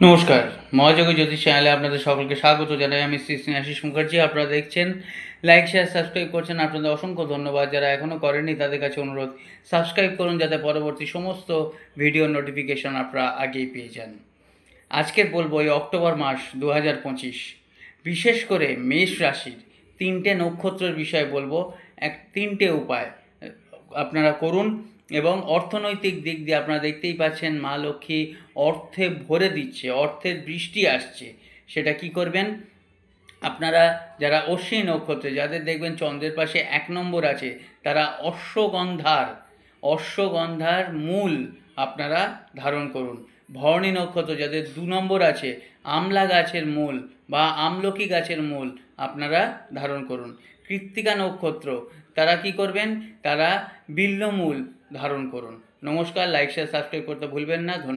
নমস্কার, মহাযোগী জ্যোতিষ চ্যানেলে আপনাদের সকলকে স্বাগত জানাই। আমি শ্রী শ্রী আশিস মুখার্জি। আপনারা দেখছেন, লাইক শেয়ার সাবস্ক্রাইব করছেন, আপনাদের অসংখ্য ধন্যবাদ। যারা এখনও করেননি তাদের কাছে অনুরোধ, সাবস্ক্রাইব করুন যাতে পরবর্তী সমস্ত ভিডিওর নোটিফিকেশন আপনারা আগেই পেয়ে যান। আজকের বলবো এই অক্টোবর মাস 2025 বিশেষ করে মেষ রাশির 3টে নক্ষত্রের বিষয়ে বলবো। 3টে উপায় আপনারা করুন এবং অর্থনৈতিক দিক দিয়ে আপনারা দেখতেই পাচ্ছেন মা লক্ষ্মী অর্থে ভরে দিচ্ছে, অর্থের বৃষ্টি আসছে। সেটা কি করবেন আপনারা? যারা অশ্বিনী নক্ষত্রে, যাদের দেখবেন চন্দ্রের পাশে 1 নম্বর আছে, তারা অশ্বগন্ধার মূল আপনারা ধারণ করুন। ভরণী নক্ষত্র যাদের 2 নম্বর আছে, আমলা গাছের মূল বা আমলকি গাছের মূল আপনারা ধারণ করুন। কৃত্তিকা নক্ষত্র তারা কি করবেন? তারা বিল্বমূল ধারণ করুন। নমস্কার, লাইক শেয়ার সাবস্ক্রাইব করতে ভুলবেন না।